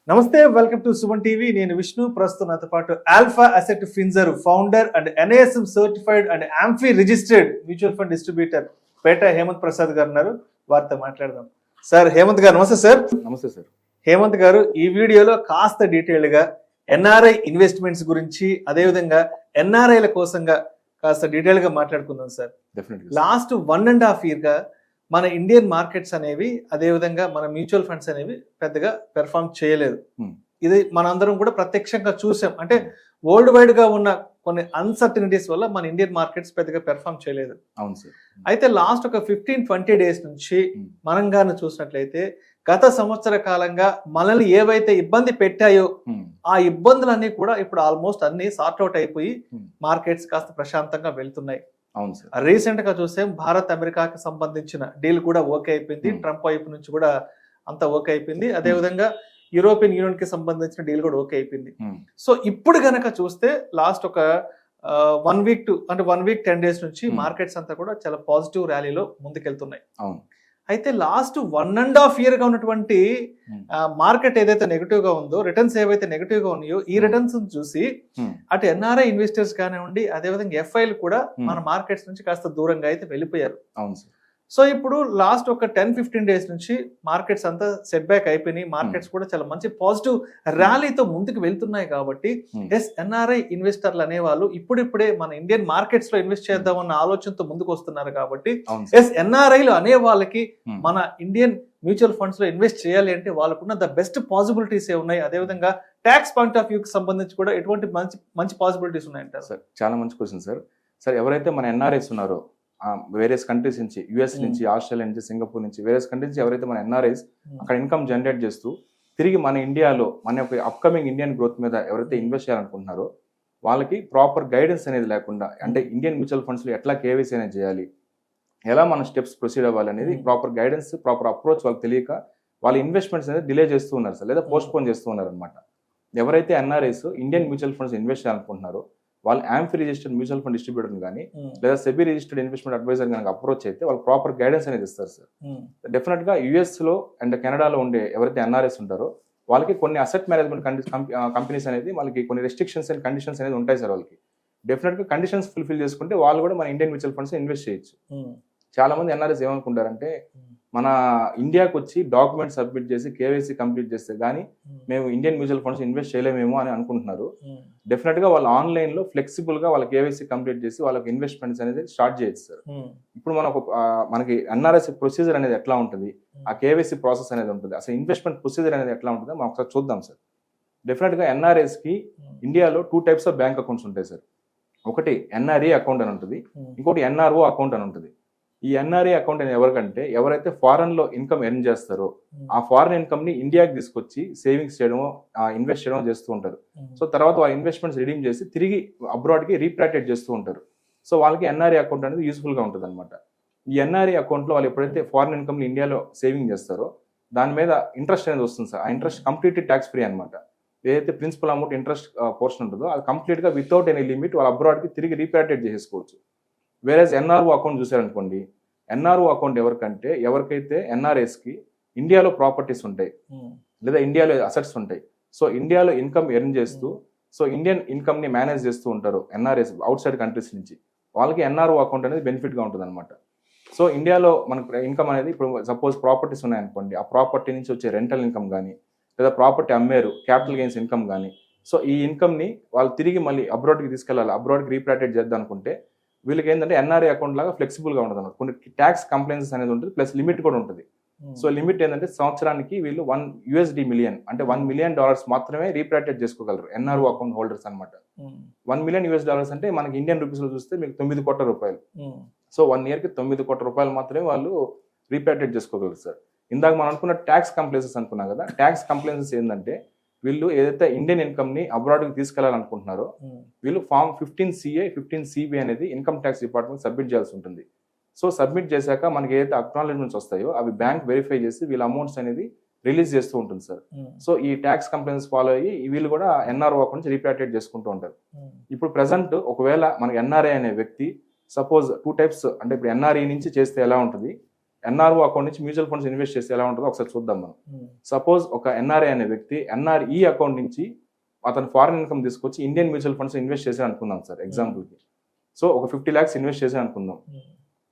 నమస్తే, welcome to Suman TV. నేను విష్ణు. ప్రస్తుతం నాతో పాటు alpha asset Finser founder and NISM certified and AMFI registered mutual fund distributor Peta Hemanth Prasad garu ఉన్నారు. వారితో మాట్లాడదాం. సార్, హేమంత్ గారు నమస్తే సార్. నమస్తే సార్. హేమంత్ గారు, ఈ వీడియోలో కాస్త డీటెయిల్ గా NRI ఇన్వెస్ట్మెంట్స్ గురించి, అదేవిధంగా NRIల కోసంగా కాస్త డీటెయిల్ గా మాట్లాడుకుందాం సార్. లాస్ట్ 1.5 year గా మన ఇండియన్ మార్కెట్స్ అనేవి, అదేవిధంగా మన మ్యూచువల్ ఫండ్స్ అనేవి పెద్దగా పెర్ఫార్మ్ చేయలేదు. ఇది మనందరం కూడా ప్రత్యక్షంగా చూసాం. అంటే వరల్డ్ వైడ్ గా ఉన్న కొన్ని అన్సర్టనిటీస్ వల్ల మన ఇండియన్ మార్కెట్స్ పెద్దగా పెర్ఫార్మ్ చేయలేదు. అవును సార్. అయితే లాస్ట్ ఒక 15-20 days నుంచి మనం గాను చూసినట్లయితే గత సంవత్సర కాలంగా మనల్ని ఏవైతే ఇబ్బంది పెట్టాయో ఆ ఇబ్బందులన్నీ కూడా ఇప్పుడు ఆల్మోస్ట్ అన్ని సార్ట్అవుట్ అయిపోయి మార్కెట్స్ కాస్త ప్రశాంతంగా వెళ్తున్నాయి. అవును సార్. రీసెంట్ గా చూస్తే భారత్ అమెరికాకి సంబంధించిన డీల్ కూడా ఓకే అయిపోయింది. ట్రంప్ వైపు నుంచి కూడా అంతా ఓకే అయిపోయింది. అదేవిధంగా యూరోపియన్ యూనియన్ కి సంబంధించిన డీల్ కూడా ఓకే అయిపోయింది. సో ఇప్పుడు గనక చూస్తే లాస్ట్ ఒక 1 week 10 days నుంచి మార్కెట్స్ అంతా కూడా చాలా పాజిటివ్ ర్యాలీలో ముందుకెళ్తున్నాయి. అయితే లాస్ట్ 1.5 year గా ఉన్నటువంటి మార్కెట్ ఏదైతే నెగిటివ్ గా ఉందో, రిటర్న్స్ ఏవైతే నెగిటివ్ గా ఉన్నాయో, ఈ రిటర్న్స్ చూసి అటు NRI ఇన్వెస్టర్స్ కానివ్వండి, అదేవిధంగా FIలు కూడా మన మార్కెట్స్ నుంచి కాస్త దూరంగా అయితే వెళ్ళిపోయారు. అవును సార్. సో ఇప్పుడు లాస్ట్ ఒక 10-15 days నుంచి మార్కెట్స్ అంతా సెట్ బ్యాక్ అయిపోయినాయి. మార్కెట్స్ కూడా చాలా మంచి పాజిటివ్ ర్యాలీతో ముందుకు వెళ్తున్నాయి. కాబట్టి NRI ఇన్వెస్టర్లు అనేవాళ్ళు ఇప్పుడిప్పుడే మన ఇండియన్ మార్కెట్స్ లో ఇన్వెస్ట్ చేద్దామన్న ఆలోచనతో ముందుకు వస్తున్నారు. కాబట్టి NRIలు అనే వాళ్ళకి మన ఇండియన్ మ్యూచువల్ ఫండ్స్ లో ఇన్వెస్ట్ చేయాలి అంటే వాళ్ళకున్న ద బెస్ట్ పాసిబిలిటీస్ ఏ ఉన్నాయి, అదేవిధంగా ట్యాక్స్ పాయింట్ ఆఫ్ వ్యూ కి సంబంధించి కూడా ఎటువంటి మంచి పాసిబిలిటీస్ ఉన్నాయంటారు సార్? చాలా మంచి క్వశ్చన్ సార్. సార్, ఎవరైతే మన NRIs ఉన్నారో వేరియస్ కంట్రీస్ నుంచి, US నుంచి, ఆస్ట్రేలియా నుంచి, సింగపూర్ నుంచి, వేరియస్ కంట్రీస్ నుంచి ఎవరైతే మన NRIs అక్కడ ఇన్కమ్ జనరేట్ చేస్తూ తిరిగి మన ఇండియాలో మన యొక్క అప్కమింగ్ ఇండియన్ గ్రోత్ మీద ఎవరైతే ఇన్వెస్ట్ చేయాలనుకుంటున్నారో వాళ్ళకి ప్రాపర్ గైడెన్స్ అనేది లేకుండా, అంటే ఇండియన్ మ్యూచువల్ ఫండ్స్లో ఎట్లా KYC అనేది చేయాలి, ఎలా మన స్టెప్స్ ప్రొసీడ్ అవ్వాలి అనేది ప్రాపర్ గైడెన్స్, ప్రాపర్ అప్రోచ్ వాళ్ళకి తెలియక వాళ్ళ ఇన్వెస్ట్మెంట్స్ అనేది డిలే చేస్తూ ఉన్నారు సార్, లేదా పోస్ట్పోన్ చేస్తూ ఉన్నారు అనమాట. ఎవరైతే NRIs Indian mutual funds invest చేయాలనుకుంటున్నారో వాళ్ళు amphi registered mutual fund distributor కానీ లేదా సెబీ రిజిస్టర్డ్ ఇన్వెస్ట్మెంట్ అడ్వైజర్ కనుక అప్రోచ్ అయితే వాళ్ళు ప్రాపర్ గైడెన్స్ అనేది ఇస్తారు సార్. డెఫినెట్ గా US లో అండ్ కెనడాలో ఉండే ఎవరైతే NRIs ఉంటారో వాళ్ళకి కొన్ని అసెట్ మేనేజ్మెంట్ కంపెనీస్ అనేది వాళ్ళకి కొన్ని రెస్ట్రిక్షన్స్ అండ్ కండిషన్స్ అనేది ఉంటాయి సార్. వాళ్ళకి డెఫినెట్ గా కండిషన్స్ ఫుల్ఫిల్ చేసుకుంటే వాళ్ళు కూడా మన ఇండియన్ మ్యూచువల్ ఫండ్స్ ఇన్వెస్ట్ చేయొచ్చు. చాలా మంది NRIs ఏమనుకుంటారంటే మన ఇండియాకి వచ్చి డాక్యుమెంట్ సబ్మిట్ చేసి KYC కంప్లీట్ చేస్తే కానీ మేము ఇండియన్ మ్యూచువల్ ఫండ్స్ ఇన్వెస్ట్ చేయలేమేమో అని అనుకుంటున్నారు. డెఫినెట్ గా వాళ్ళు ఆన్లైన్ లో ఫ్లెక్సిబుల్ గా వాళ్ళ KYC కంప్లీట్ చేసి వాళ్ళకి ఇన్వెస్ట్మెంట్స్ అనేది స్టార్ట్ చేయొచ్చు సార్. ఇప్పుడు మనకి NRIs ప్రొసీజర్ అనేది ఎట్లా ఉంటుంది, ఆ KYC ప్రాసెస్ అనేది ఉంటుంది, అసలు ఇన్వెస్ట్మెంట్ ప్రొసీజర్ అనేది ఎట్లా ఉంటుందో మనం ఒకసారి చూద్దాం సార్. డెఫినెట్ గా NRIs కి ఇండియాలో 2 types ఆఫ్ బ్యాంక్ అకౌంట్స్ ఉంటాయి సార్. ఒకటి NRE అకౌంట్ అని ఉంటుంది, ఇంకోటి NRO అకౌంట్ అని ఉంటుంది. ఈ NRE అకౌంట్ అనేది ఎవరికంటే ఎవరైతే ఫారెన్ లో ఇన్కమ్ ఎర్న్ చేస్తారో ఆ ఫారెన్ ఇన్కమ్ ని ఇండియాకి తీసుకొచ్చి సేవింగ్స్ చేయడమో ఇన్వెస్ట్ చేయడమో చేస్తూ ఉంటారు. సో తర్వాత వాళ్ళ ఇన్వెస్ట్మెంట్స్ రిడీమ్ చేసి తిరిగి అబ్రాడ్ కి రీప్యాట్రియేట్ చేస్తూ ఉంటారు. సో వాళ్ళకి NRE అకౌంట్ అనేది యూస్ఫుల్ గా ఉంటుంది అనమాట. ఈ NRE అకౌంట్ లో వాళ్ళు ఎప్పుడైతే ఫారెన్ ఇన్కమ్ ని ఇండియాలో సేవింగ్ చేస్తారో దాని మీద ఇంట్రెస్ట్ అనేది వస్తుంది సార్. ఆ ఇంట్రెస్ట్ కంప్లీట్లీ ట్యాక్స్ ఫ్రీ అనమాట. ఏదైతే ప్రిన్సిపల్ అమౌంట్ ఇంట్రెస్ట్ పోర్షన్ ఉంటుందో అది కంప్లీట్ గా వితౌట్ ఎనీ లిమిట్ వాళ్ళ అబ్రాడ్ కి తిరిగి రీప్యాట్రియేట్ చేసుకోవచ్చు. వేరేస్ NRO అకౌంట్ చూసారనుకోండి, NRO అకౌంట్ ఎవరికైతే NRIs కి ఇండియాలో ప్రాపర్టీస్ ఉంటాయి లేదా ఇండియాలో అసెట్స్ ఉంటాయి, సో ఇండియాలో ఇన్కమ్ ఎర్న్ చేస్తూ సో ఇండియన్ ఇన్కమ్ ని మేనేజ్ చేస్తూ ఉంటారు NRIs అవుట్ సైడ్ కంట్రీస్ నుంచి, వాళ్ళకి NRO అకౌంట్ అనేది బెనిఫిట్ గా ఉంటుంది అనమాట. సో ఇండియాలో మనకు ఇన్కమ్ అనేది ఇప్పుడు సపోజ్ ప్రాపర్టీస్ ఉన్నాయనుకోండి, ఆ ప్రాపర్టీ నుంచి వచ్చే రెంటల్ ఇన్కమ్ కానీ లేదా ప్రాపర్టీ అమ్మేరు క్యాపిటల్ గెయిన్స్ ఇన్కమ్ కానీ, సో ఈ ఇన్కమ్ ని వాళ్ళు తిరిగి మళ్ళీ అబ్రాడ్కి తీసుకెళ్ళాలి, అబ్రాడ్కి రీప్యాట్రియేట్ చేద్దాం అనుకుంటే వీళ్ళకి ఏంటంటే NRI అకౌంట్ లాగా ఫ్లెక్సిబుల్ గా ఉంటుంది అన్నమాట. కొన్ని ట్యాక్స్ కంప్లైన్సెస్ అనేది ఉంటుంది, ప్లస్ లిమిట్ కూడా ఉంటుంది. సో లిమిట్ ఏంటంటే సంవత్సరానికి వీళ్ళు $1 మిలియన్ అంటే $1 మిలియన్ మాత్రమే రీప్యాట్రియేట్ చేసుకోగలరు NRO అకౌంట్ హోల్డర్స్ అనమాట. $1 మిలియన్ అంటే మనకి ఇండియన్ రూపీస్ లో చూస్తే మీకు 9 కోట్ల రూపాయలు. సో 1 year కి 9 కోట్ల రూపాయలు మాత్రమే వాళ్ళు రీప్యాట్రియేట్ చేసుకోగలరు సార్. ఇందాక మనం అనుకున్న ట్యాక్స్ కంప్లైన్సెస్ అనుకున్నాం కదా, ట్యాక్స్ కంప్లైన్సెస్ ఏంటంటే వీళ్ళు ఏదైతే ఇండియన్ ఇన్కమ్ ని అబ్రాడ్కి తీసుకెళ్లాలనుకుంటున్నారో వీళ్ళు ఫామ్ 15CA 15CB అనేది ఇన్కమ్ ట్యాక్స్ డిపార్ట్మెంట్ సబ్మిట్ చేయాల్సి ఉంటుంది. సో సబ్మిట్ చేశాక మనకి ఏదైతే అక్నాలెడ్జ్మెంట్స్ వస్తాయో అవి బ్యాంక్ వెరిఫై చేసి వీళ్ళ అమౌంట్స్ అనేది రిలీజ్ చేస్తూ ఉంటుంది సార్. సో ఈ ట్యాక్స్ కంప్లైన్స్ ఫాలో అయ్యి వీళ్ళు కూడా NRO అకౌంట్ నుంచి రీప్యాట్రియేట్ చేసుకుంటూ ఉంటారు. ఇప్పుడు ప్రెసెంట్ ఒకవేళ మనకి NRI అనే వ్యక్తి సపోజ్ 2 types అంటే ఇప్పుడు NRE నుంచి చేస్తే ఎలా ఉంటుంది, ఎన్ఆర్ఓ అకౌంట్ నుంచి మ్యూచువల్ ఫండ్స్ ఇన్వెస్ట్ చేస్తే ఎలా ఉంటుందో ఒకసారి చూద్దాం మనం. సపోజ్ ఒక ఎన్ఆర్ఐ అనే వ్యక్తి ఎన్ఆర్ఈ అకౌంట్ నుంచి అతను ఫారెన్ ఇన్కమ్ తీసుకొచ్చి ఇండియన్ మ్యూచువల్ ఫండ్స్ ఇన్వెస్ట్ చేశారు అనుకుందాం సార్ ఎగ్జాంపుల్కి. సో ఒక 50 lakhs ఇన్వెస్ట్ చేశారు అనుకుందాం,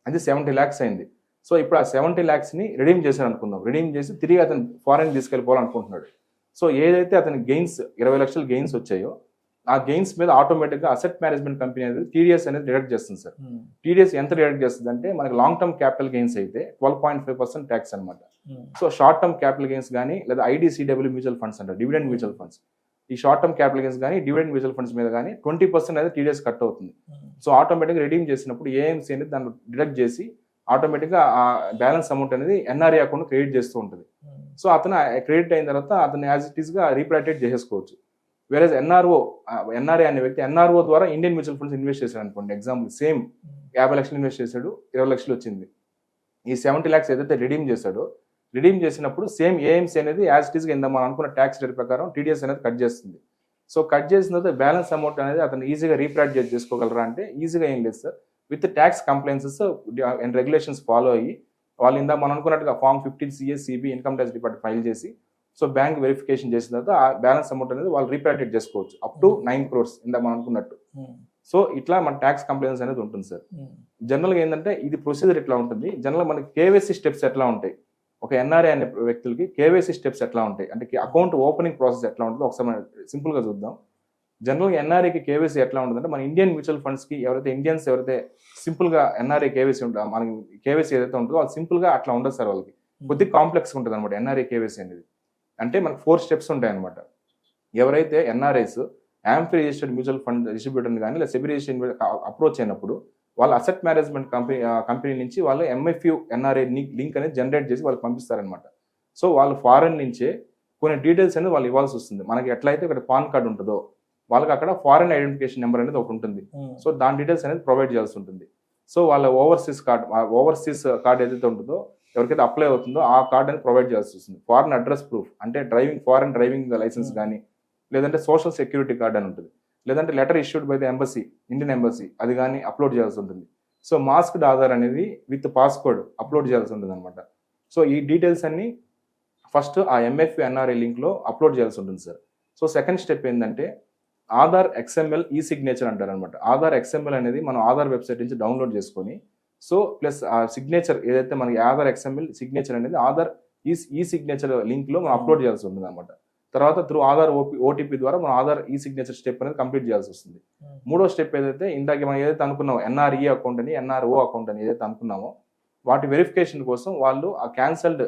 అది 70 lakhs అయింది. సో ఇప్పుడు ఆ 70 lakhsని రిడీమ్ చేశారు అనుకుందాం, రిడీమ్ చేసి తిరిగి అతను ఫారెన్ తీసుకెళ్ళిపోవాలనుకుంటున్నాడు. సో ఏదైతే అతని గెయిన్స్ 20 lakhs గెయిన్స్ వచ్చాయో ఆ గెయిన్స్ మీద ఆటోమేటిక్గా అసెట్ మేనేజ్మెంట్ కంపెనీ అనేది టీడీఎస్ అనేది డిడక్ట్ చేస్తుంది సార్. టీడీఎస్ ఎంత డిడక్ట్ చేస్తుంది అంటే మనకి లాంగ్ టర్మ్ క్యాపిటల్ గెయిన్స్ అయితే 12.5% ట్యాక్స్ అనమాట. So short term capital gains కానీ లేదా ఐడిసిడబ్ల్యూ మ్యూచువల్ ఫండ్స్ అంటారు, డివిడెండ్ మ్యూచువల్ ఫండ్స్. ఈ షార్ట్ టర్మ్ క్యాపిటల్ గెయిన్స్ కానీ డివిడెండ్ మ్యూచువల్ ఫండ్స్ మీద కానీ 20% అనేది టీడీఎస్ కట్ అవుతుంది. సో ఆటోమేటిక్గా రిడీమ్ చేసినప్పుడు ఏఎంసీ అనేది దాన్ని డిడక్ట్ చేసి ఆటోమేటిక్గా ఆ బ్యాలెన్స్ అమౌంట్ అనేది ఎన్ఆర్ఐ అకౌంట్ క్రెడిట్ చేస్తూ ఉంటుంది. సో అతను క్రెడిట్ అయిన తర్వాత అతను యాజ్ ఇట్ ఈస్గా రీప్రాటేట్ చేసేసుకోవచ్చు. వేరే ఎన్ఆర్ఐ అనే వ్యక్తి ఎన్ఆర్ఓ ద్వారా ఇండియన్ మ్యూచువల్ ఫండ్స్ ఇన్వెస్ట్ చేశాడు అనుకోండి, ఎగ్జాంపుల్ సేమ్ 50 lakhs ఇన్వెస్ట్ చేశాడు, 20 lakhs వచ్చింది. ఈ 70 lakhs ఏదైతే రిడీమ్ చేశాడో, రిడీమ్ చేసినప్పుడు సేమ్ ఏఎంసీ అనేది యాజ్ ఇట్ ఈస్గా మనం అనుకున్న ట్యాక్స్ రేట్ ప్రకారం టీడీఎస్ అనేది కట్ చేస్తుంది. సో కట్ చేసిన తర్వాత బ్యాలెన్స్ అమౌంట్ అనేది అతను ఈజీగా రీప్రాటేట్ చేసుకోగలరా అంటే ఈజీగా ఏం లేదు sir. With tax compliances and regulations follow అయ్యి వాళ్ళు మనం అనుకున్నట్టుగా form 15CA CB income tax department file చేసి సో బ్యాంక్ వెరిఫికేషన్ చేసిన తర్వాత ఆ బ్యాలెన్స్ అమౌంట్ అనేది వాళ్ళు రీప్రాటేట్ చేసుకోవచ్చు అప్ టు 9 crores మనం అనుకున్నట్టు. సో ఇట్లా మన ట్యాక్స్ కంప్లైన్స్ అనేది ఉంటుంది సార్. జనరల్గా ఏంటంటే ఇది ప్రొసీజర్ ఇట్లా ఉంటుంది. జనరల్గా మనకి కేవైసీ స్టెప్స్ ఎట్లా ఉంటాయి, ఒక ఎన్ఆర్ఐ అనే వ్యక్తులకి కేవైసీ స్టెప్స్ ఎట్లా ఉంటాయి అంటే అకౌంట్ ఓపెనింగ్ ప్రాసెస్ ఎట్లా ఉంటుందో ఒకసారి మనం సింపుల్గా చూద్దాం. జనరల్గా ఎన్ఆర్ఐకి కేవైసీ ఎట్లా ఉంటుందంటే మన ఇండియన్ మ్యూచువల్ ఫండ్స్కి ఇండియన్స్ ఎవరైతే సింపుల్గా ఎన్ఆర్ఐ కేవైసీ ఉంటుంది, మనకి కేవైసీ ఏదైతే ఉంటుందో అది సింపుల్గా అట్లా ఉండదు సార్. వాళ్ళకి కొద్దిగా కాంప్లెక్స్గా ఉంటుంది అనమాట ఎన్ఆర్ఐ కేవైసీ అనేది. అంటే మనకు 4 steps ఉంటాయి అనమాట. ఎవరైతే NRIs amphi registered mutual fund distributor కానీ లేదా సెబీ రిజిస్టర్డ్ అప్రోచ్ అయినప్పుడు వాళ్ళ అసెట్ మేనేజ్మెంట్ కంపెనీ నుంచి వాళ్ళు MFU ఎన్ఆర్ఐ లింక్ అనేది జనరేట్ చేసి వాళ్ళకి పంపిస్తారనమాట. సో వాళ్ళు ఫారెన్ నుంచే కొన్ని డీటెయిల్స్ అనేది వాళ్ళు ఇవ్వాల్సి వస్తుంది. మనకి ఎట్లయితే ఇక్కడ పాన్ కార్డ్ ఉంటుందో వాళ్ళకి అక్కడ ఫారెన్ ఐడెంటిఫికేషన్ నెంబర్ అనేది ఒకటి ఉంటుంది. సో దాని డీటెయిల్స్ అనేది ప్రొవైడ్ చేయాల్సి ఉంటుంది. సో వాళ్ళ ఓవర్సీస్ కార్డ్ ఏదైతే ఉంటుందో ఎవరికైతే అప్లై అవుతుందో ఆ కార్డ్ అనేది ప్రొవైడ్ చేయాల్సి వస్తుంది. ఫారెన్ అడ్రస్ ప్రూఫ్ అంటే ఫారెన్ డ్రైవింగ్ లైసెన్స్ కానీ లేదంటే సోషల్ సెక్యూరిటీ కార్డ్ అని ఉంటుంది, లేదంటే letter issued by the embassy Indian embassy అది కానీ అప్లోడ్ చేయాల్సి ఉంటుంది. సో మాస్క్డ్ ఆధార్ అనేది విత్ పాస్కోడ్ అప్లోడ్ చేయాల్సి ఉంటుంది అనమాట. సో ఈ డీటెయిల్స్ అన్ని ఫస్ట్ ఆ MFU ఎన్ఆర్ఐ లింక్లో అప్లోడ్ చేయాల్సి ఉంటుంది సార్. సో సెకండ్ స్టెప్ ఏంటంటే ఆధార్ XML ఈ సిగ్నేచర్ అంటారు అనమాట. ఆధార్ XML అనేది మనం ఆధార్ వెబ్సైట్ నుంచి డౌన్లోడ్ చేసుకొని సో ప్లస్ ఆ సిగ్నేచర్ ఏదైతే మనకి ఆధార్ XML సిగ్నేచర్ అనేది ఆధార్ ఈ సిగ్నేచర్ లింక్లో మనం అప్లోడ్ చేయాల్సి ఉంటుంది అనమాట. తర్వాత త్రూ ఆధార్ OTP ద్వారా మనం ఆధార్ ఈ సిగ్నేచర్ స్టెప్ అనేది కంప్లీట్ చేయాల్సి వస్తుంది. మూడో స్టెప్ ఏదైతే ఇందాక మనం ఏదైతే అనుకున్నామో NRE అకౌంట్ అని NRO అకౌంట్ అని ఏదైతే అనుకున్నామో వాటి వెరిఫికేషన్ కోసం వాళ్ళు ఆ క్యాన్సల్డ్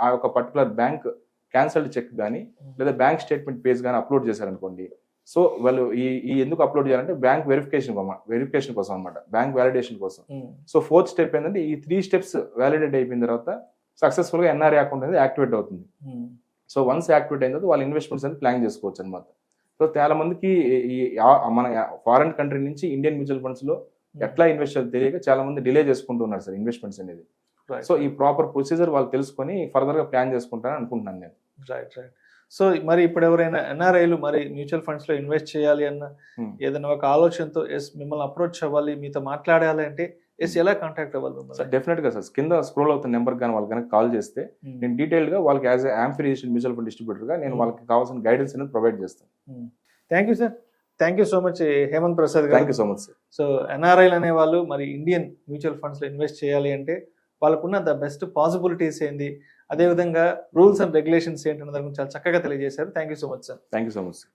ఆ యొక్క పర్టికులర్ బ్యాంక్ క్యాన్సల్డ్ చెక్ కానీ లేదా బ్యాంక్ స్టేట్మెంట్ పేజ్ కానీ అప్లోడ్ చేశారనుకోండి. సో వాళ్ళు ఈ ఎందుకు అప్లోడ్ చేయాలంటే బ్యాంక్ వెరిఫికేషన్ కోసం అనమాట, బ్యాంక్ వ్యాలిడేషన్ కోసం. సో 4th స్టెప్ ఏంటంటే ఈ 3 steps వ్యాలిడేట్ అయిపోయిన తర్వాత సక్సెస్ఫుల్ గా NRI అకౌంట్ అనేది యాక్టివేట్ అవుతుంది. సో వన్స్ యాక్టివేట్ అయిన తర్వాత వాళ్ళ ఇన్వెస్ట్మెంట్స్ అనేది ప్లాన్ చేసుకోవచ్చు అనమాట. సో చాలా మందికి మన ఫారెన్ కంట్రీ నుంచి ఇండియన్ మ్యూచువల్ ఫండ్స్ లో ఎట్లా ఇన్వెస్ట్ చేయాలో తెలియక చాలా మంది డిలే చేసుకుంటూ ఉన్నారు సార్ ఇన్వెస్ట్మెంట్స్ అనేది. సో ఈ ప్రాపర్ ప్రొసీజర్ వాళ్ళు తెలుసుకొని ఫర్దర్ గా ప్లాన్ చేసుకుంటారని అనుకుంటున్నాను నేను. రైట్. సో మరి ఇప్పుడు ఎవరైనా ఎన్ఆర్ఐలు మరి మ్యూచువల్ ఫండ్స్ లో ఇన్వెస్ట్ చేయాలి అన్న ఏదైనా ఒక ఆలోచనతో మిమ్మల్ని అప్రోచ్ అవ్వాలి, మీతో మాట్లాడాలి అంటే ఎలా కాంటాక్ట్ అవ్వాలి? సార్ డెఫినెట్ గా సార్ కింద స్క్రోల్ అవుతున్న నెంబర్ కానీ వాళ్ళకి కనుక కాల్ చేస్తే నేను డీటెయిల్ గా వాళ్ళకి as AMFI registered mutual fund distributor గా నేను వాళ్ళకి కావాల్సిన గైడెన్స్ అనేది ప్రొవైడ్ చేస్తాను. Thank you sir. Thank you so much Hemanth Prasad garu. Thank you so much sir. So ఎన్ఆర్ఐలు అనే వాళ్ళు మరి ఇండియన్ మ్యూచువల్ ఫండ్స్ లో ఇన్వెస్ట్ చేయాలి అంటే వాళ్ళకున్న ద బెస్ట్ పాసిబిలిటీస్ ఏంది, అదేవిధంగా రూల్స్ అండ్ రెగ్యులేషన్స్ ఏంటన్న దాని గురించి చాలా చక్కగా తెలియజేశారు. Thank you so much sir. Thank you so much sir.